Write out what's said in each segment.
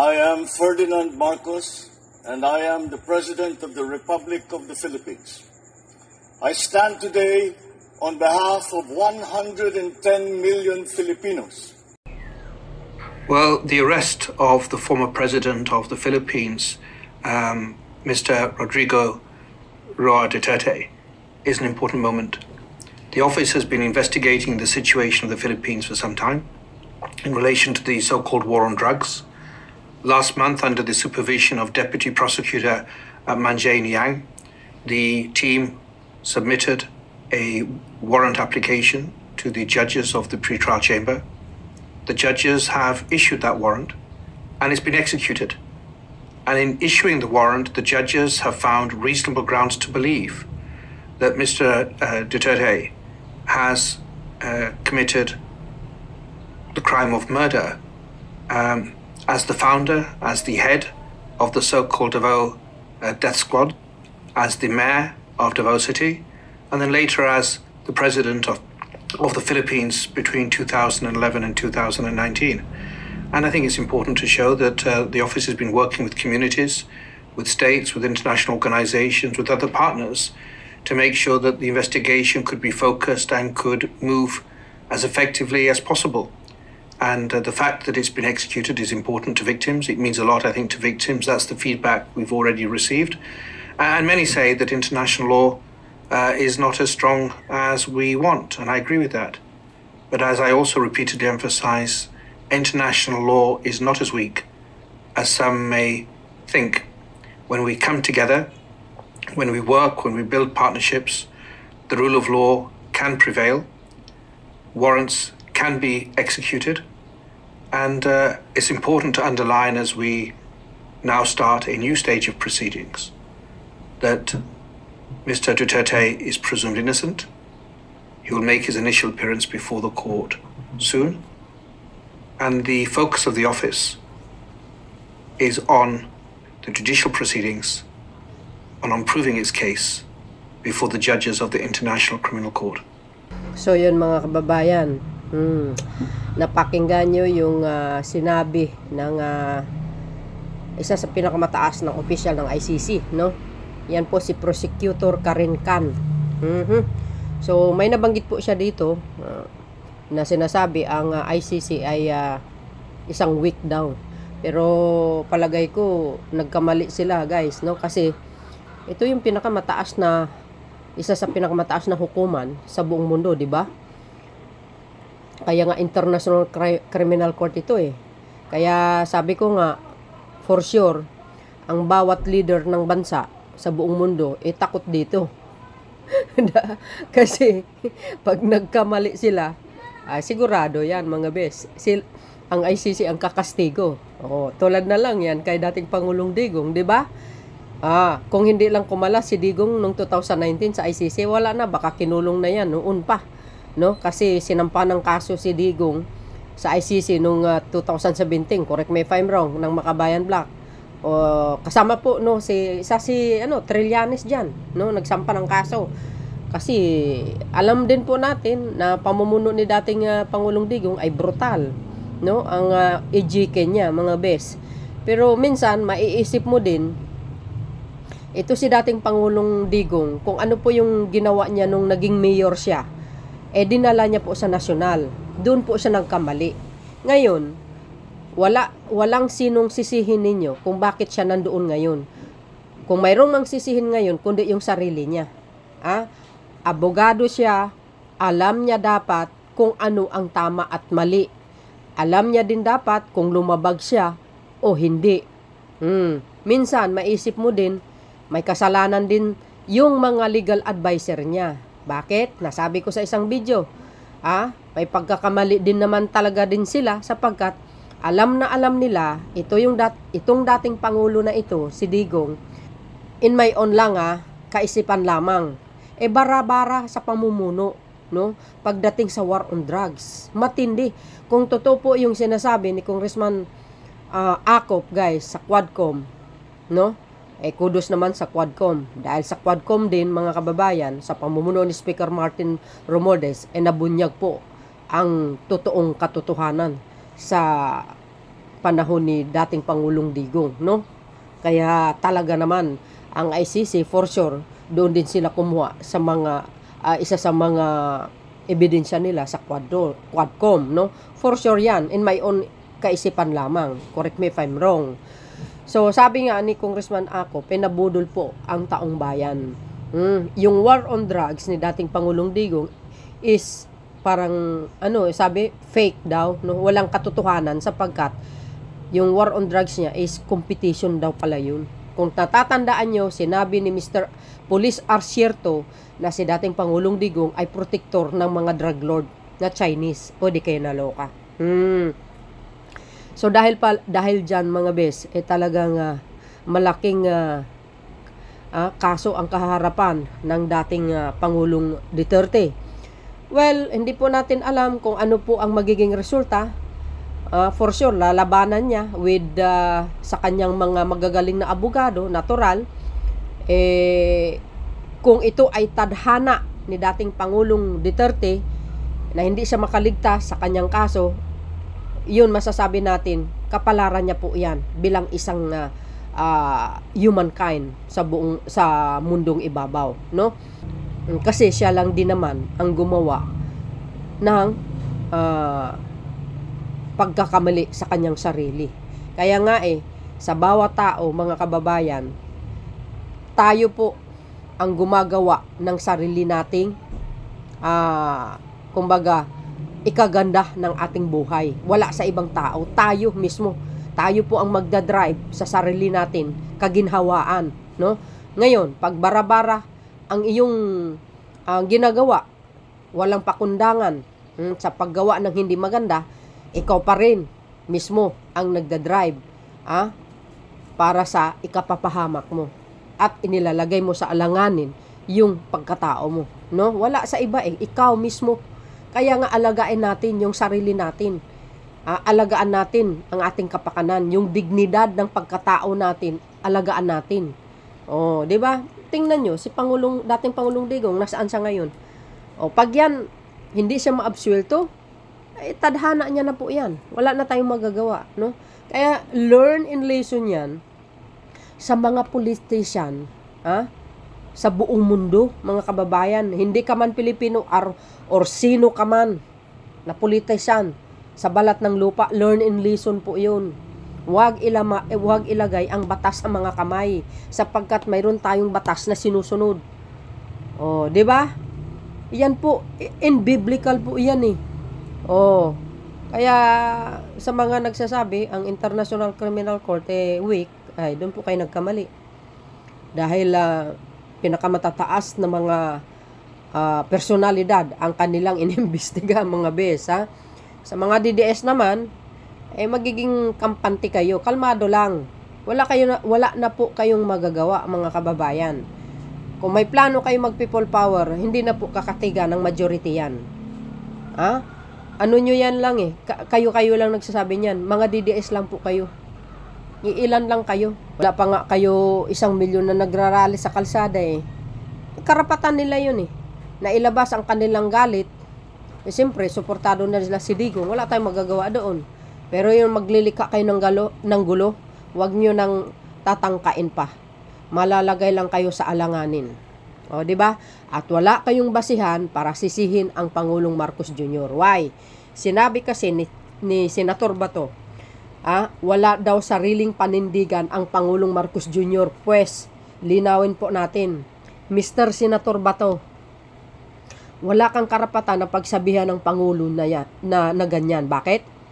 I am Ferdinand Marcos, and I am the President of the Republic of the Philippines. I stand today on behalf of 110 million Filipinos. Well, the arrest of the former President of the Philippines, Mr. Rodrigo Roa Duterte, is an important moment. The office has been investigating the situation of the Philippines for some time in relation to the so-called war on drugs. Last month, under the supervision of Deputy Prosecutor Manjay Niang, the team submitted a warrant application to the judges of the pre-trial chamber. The judges have issued that warrant, and it's been executed. And in issuing the warrant, the judges have found reasonable grounds to believe that Mr. Duterte has committed the crime of murder as the founder, as the head of the so-called Davao Death Squad, as the mayor of Davao City, and then later as the president of the Philippines between 2011 and 2019. And I think it's important to show that the office has been working with communities, with states, with international organizations, with other partners to make sure that the investigation could be focused and could move as effectively as possible. And the fact that it's been executed is important to victims. It means a lot, I think, to victims. That's the feedback we've already received. And many say that international law is not as strong as we want, and I agree with that. But as I also repeatedly emphasize, international law is not as weak as some may think. When we come together, when we work, when we build partnerships, the rule of law can prevail, warrants can be executed, and it's important to underline as we now start a new stage of proceedings that Mr. Duterte is presumed innocent. He will make his initial appearance before the court soon. And the focus of the office is on the judicial proceedings, on proving its case before the judges of the International Criminal Court. So yun mga kababayan, napakinggan nyo yung sinabi ng isa sa pinakamataas ng opisyal ng ICC, no? Yan po si Prosecutor Karen Can. So may nabanggit po siya dito na sinasabi ang ICC ay isang week daw. Pero palagay ko nagkamali sila, guys, no? Kasi ito yung pinakamataas na isa sa pinakamataas na hukuman sa buong mundo, di ba? Kaya nga International Criminal Court ito eh. Kaya sabi ko nga, for sure, ang bawat leader ng bansa sa buong mundo takot dito. Kasi pag nagkamali sila, sigurado yan mga bes. Ang ICC ang kakastigo. Tulad na lang yan kay dating Pangulong Digong, di ba? Kung hindi lang kumalas si Digong noong 2019 sa ICC, wala na, baka kinulong na yan noon pa, no? Kasi sinampa ng kaso si Digong sa ICC noong 2017, correct me if I'm wrong, ng Makabayan Black. Kasama po no si Trillanes diyan, no, nagsampa ng kaso. Kasi alam din po natin na pamumuno ni dating Pangulong Digong ay brutal, no, ang EJK niya mga bes. Pero minsan maiisip mo din ito si dating Pangulong Digong kung ano po yung ginawa niya nung naging mayor siya, dinala niya po sa nasyonal. Doon po siya nagkamali. Ngayon walang sinong sisihin ninyo kung bakit siya nandoon ngayon. Kung mayroong mang sisihin ngayon, kundi yung sarili niya. Abogado siya, alam niya dapat kung ano ang tama at mali. Alam niya din dapat kung lumabag siya o hindi. Minsan, maisip mo din, may kasalanan din yung mga legal advisor niya. Bakit? Nasabi ko sa isang video. May pagkakamali din naman talaga din sila sapagkat alam na alam nila, itong dating Pangulo na ito, si Digong, in my own lang kaisipan lamang. Bara-bara sa pamumuno, no? Pagdating sa war on drugs. Matindi. Kung totoo po yung sinasabi ni Congressman Acop, guys, sa Quadcom, no? Kudos naman sa Quadcom. Dahil sa Quadcom din, mga kababayan, sa pamumuno ni Speaker Martin Romualdez, nabunyag po ang totoong katotohanan sa panahon ni dating Pangulong Digong, no? Kaya talaga naman ang ICC for sure doon din sila kumuha sa mga isa sa mga ebidensya nila sa Quadcom, no? For sure yan, in my own kaisipan lamang. Correct me if I'm wrong. So sabi nga ni Congressman Ako, pinabudol po ang taong bayan. Yung war on drugs ni dating Pangulong Digong is parang sabi fake daw, no? Walang katotohanan sapagkat yung war on drugs niya is competition daw pala yun. Kung natatandaan nyo, sinabi ni Mr. Police Arcierto na si dating Pangulong Digong ay protector ng mga drug lord na Chinese. O di kayo naloka. So dahil dyan mga bes, talagang malaking kaso ang kaharapan ng dating Pangulong Duterte. Well, hindi po natin alam kung ano po ang magiging resulta. For sure, lalabanan niya with sa kanyang mga magagaling na abogado, natural. Kung ito ay tadhana ni dating Pangulong Duterte na hindi siya makaligtas sa kanyang kaso, yun masasabi natin, kapalaran niya po yan bilang isang humankind sa mundong ibabaw, no? Kasi siya lang din naman ang gumawa ng pagkakamali sa kanyang sarili. Kaya nga sa bawat tao, mga kababayan, tayo po ang gumagawa ng sarili nating kumbaga ikaganda ng ating buhay. Wala sa ibang tao, tayo mismo. Tayo po ang magdadrive sa sarili natin kaginhawaan, no? Ngayon, pag bara-bara ang iyong ginagawa, walang pakundangan sa paggawa ng hindi maganda, ikaw pa rin mismo ang nagdadrive para sa ikapapahamak mo at inilalagay mo sa alanganin yung pagkatao mo, no? Wala sa iba ikaw mismo. Kaya nga alagain natin yung sarili natin. Alagaan natin ang ating kapakanan, yung dignidad ng pagkatao natin, alagaan natin. Oh, 'di ba? Tingnan nyo, si dating Pangulong Digong, nasaan siya ngayon? O, pag yan, hindi siya maabsuelto, tadhana niya na po yan. Wala na tayong magagawa, no? Kaya, learn and lesson yan sa mga politician, sa buong mundo, mga kababayan. Hindi ka man Pilipino or sino ka man na politician sa balat ng lupa, learn and lesson po yun. Huwag ilagay ang batas sa mga kamay sapagkat mayroon tayong batas na sinusunod. Oh, 'di ba? Yan po in biblical po 'yan Oh. Kaya sa mga nagsasabi ang International Criminal Court weak, ay doon po kayo nagkamali. Dahil pinakamatataas na mga personalidad ang kanilang inimbestiga, mga bes, Sa mga DDS naman magiging kampante kayo. Kalmado lang. Wala na po kayong magagawa, mga kababayan. Kung may plano kayo mag-people power, hindi na po kakatiga ng majority yan. Ano nyo yan lang Kayo lang nagsasabi niyan. Mga DDS lang po kayo. Iilan lang kayo. Wala pa nga kayo 1 milyon na nagrarally sa kalsada Karapatan nila yun na ilabas ang kanilang galit. Siyempre, suportado na sila si Digong. Wala tayong magagawa doon. Pero yung maglilika kayo ng gulo, huwag nyo nang tatangkain pa. Malalagay lang kayo sa alanganin. O, di ba? At wala kayong basihan para sisihin ang Pangulong Marcos Jr. Why? Sinabi kasi ni Senator Bato, wala daw sariling panindigan ang Pangulong Marcos Jr. Pues, linawin po natin. Mr. Senator Bato, wala kang karapatan na pagsabihan ng Pangulo na ganyan. Bakit?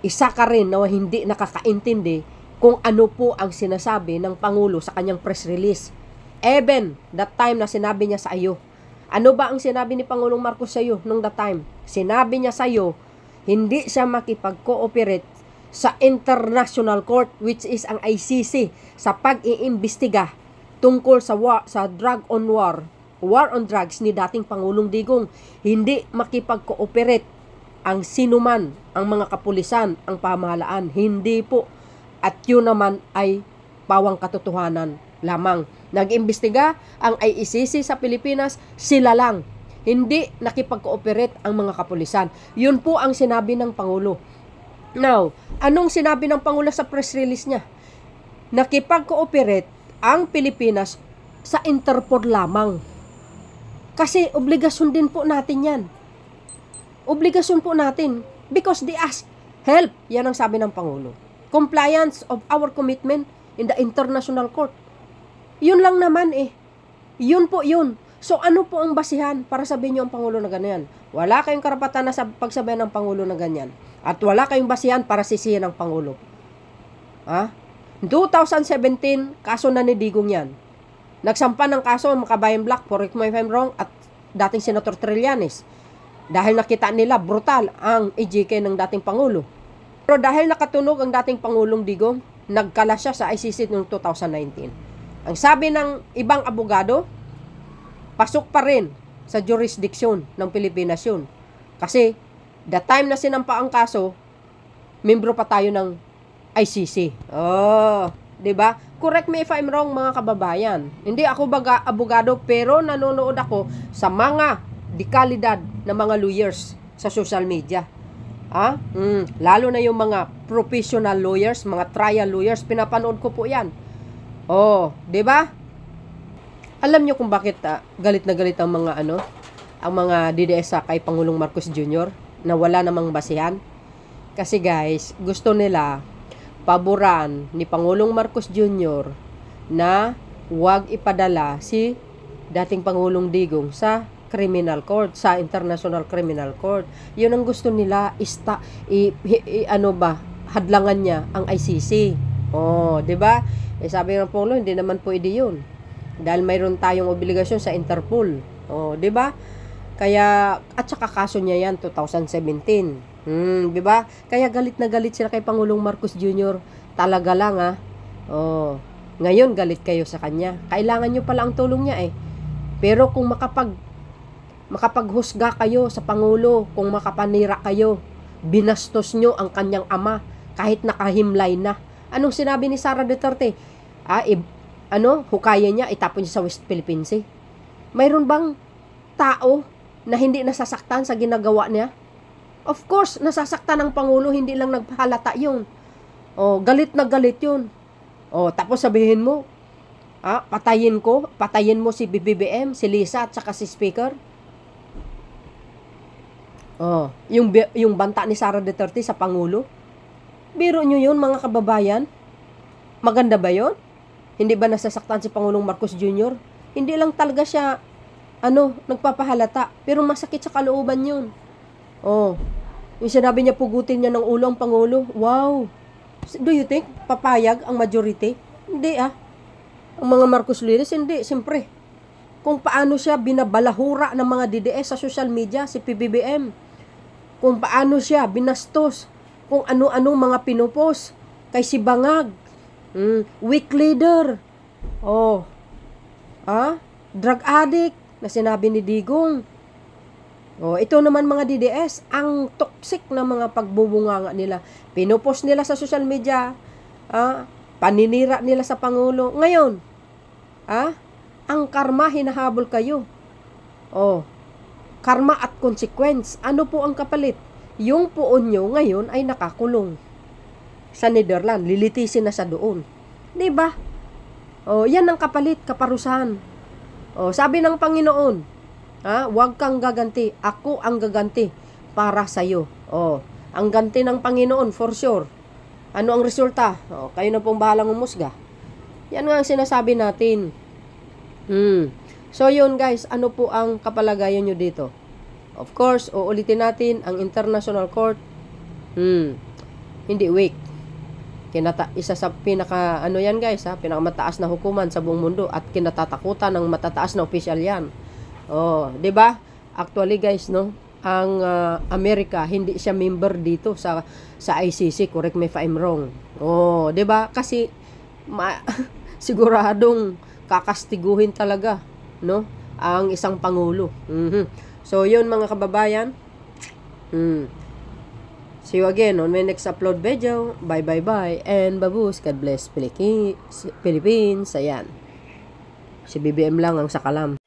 Isa ka rin na hindi nakakaintindi kung ano po ang sinasabi ng Pangulo sa kanyang press release. Even that time na sinabi niya sa iyo. Ano ba ang sinabi ni Pangulong Marcos sa iyo nung that time? Sinabi niya sa iyo, hindi siya makipag-cooperate sa International Court, which is ang ICC, sa pag-iimbestiga tungkol sa drug on war on drugs ni dating Pangulong Digong. Hindi makipag-cooperate ang sinuman, ang mga kapulisan, ang pamahalaan. Hindi po. At yun naman ay pawang katotohanan lamang. Nag-imbestiga ang ICC sa Pilipinas, sila lang. Hindi nakipag-cooperate ang mga kapulisan. Yun po ang sinabi ng Pangulo. Now, anong sinabi ng Pangulo sa press release niya? Nakipag-cooperate ang Pilipinas sa Interpol lamang. Kasi obligasyon din po natin yan. Obligasyon po natin. Because they ask help. Yan ang sabi ng Pangulo. Compliance of our commitment in the international court. Yun lang naman eh. Yun po yun. So ano po ang basihan para sabihin nyo ang Pangulo na ganyan? Wala kayong karapatan na pagsabihan ng Pangulo na ganyan. At wala kayong basihan para sisihin ng Pangulo. 2017, kaso na ni Digong yan. Nagsampa ng kaso ang Makabayan Black, correct me if I'm wrong, at dating Senator Trillanes. Dahil nakita nila brutal ang EJK ng dating Pangulo. Pero dahil nakatunog ang dating Pangulong Digong, nagkala siya sa ICC noong 2019. Ang sabi ng ibang abogado, pasok pa rin sa jurisdiction ng Pilipinas yun. Kasi, the time na sinampa ang kaso, membro pa tayo ng ICC. Diba? Correct me if I'm wrong, mga kababayan. Hindi ako abogado, pero nanonood ako sa mga dekalidad na mga lawyers sa social media. Lalo na yung mga professional lawyers, mga trial lawyers, pinapanood ko po yan. Diba? Alam nyo kung bakit galit na galit ang mga ang mga DDS kay Pangulong Marcos Jr. na wala namang basihan? Kasi guys, gusto nila paboran ni Pangulong Marcos Jr. na huwag ipadala si dating Pangulong Digong sa criminal court, sa International Criminal Court. Yun ang gusto nila, hadlangan niya ang ICC. Diba? Sabi ng Pangulo, hindi naman pwede yun. Dahil mayroon tayong obligasyon sa Interpol. Diba? Kaya, at saka kaso niya yan, 2017. Diba? Kaya galit na galit sila kay Pangulong Marcos Jr. Talaga lang ngayon galit kayo sa kanya. Kailangan nyo pala ang tulong niya eh. Pero kung makapaghusga kayo sa Pangulo, kung makapanira kayo, binastos nyo ang kanyang ama kahit nakahimlay na. Anong sinabi ni Sara Duterte? Hukayan niya, itapon niya sa West Philippine Sea. Mayroon bang tao na hindi nasasaktan sa ginagawa niya? Of course, nasasaktan ang Pangulo, hindi lang nagpahalata yun. Galit na galit yun. Tapos sabihin mo, patayin mo si BBM, si Lisa, at saka si Speaker. Yung banta ni Sara Duterte sa Pangulo. Biro nyo yun, mga kababayan. Maganda ba yun? Hindi ba nasasaktan si Pangulong Marcos Jr.? Hindi lang talaga siya, nagpapahalata. Pero masakit sa kalooban yun. Yung sinabi niya, pugutin niya ng ulo ang Pangulo. Wow! Do you think papayag ang majority? Hindi Ang mga Marcos leaders, hindi. Siyempre. Kung paano siya binabalahura ng mga DDS sa social media, si PBBM. Kung paano siya binastos. Kung ano-ano mga pinupos. Kay si Bangag. Weak leader. Drug addict na sinabi ni Digong. Ito naman mga DDS, ang toxic na mga pagbubunganga nila. Pinupos nila sa social media. Paninira nila sa Pangulo. Ngayon, ang karma, hinahabol kayo. Karma at consequence. Ano po ang kapalit? Yung poon nyo ngayon ay nakakulong sa Netherlands. Lilitisin na sa doon. Diba? Yan ang kapalit, kaparusahan. Sabi ng Panginoon, huwag kang gaganti. Ako ang gaganti para sa'yo. Ang ganti ng Panginoon, for sure. Ano ang resulta? Kayo na pong bahalang umusga. Yan nga ang sinasabi natin. So yun guys, ano po ang kapalagayan nyo dito? Of course, uulitin natin ang International Court. Hindi weak. Isa sa pinaka, yan guys, pinakamataas na hukuman sa buong mundo at kinatatakutan ng matataas na opisyal yan. Diba? Actually guys, ang Amerika, hindi siya member dito sa ICC, correct me if I'm wrong. Diba? Kasi siguradong kakastiguhin talaga, ang isang pangulo. So yun mga kababayan. See you again on my next upload video. Bye bye bye and babus. God bless Philippines. Ayan. Si BBM lang ang sakalam.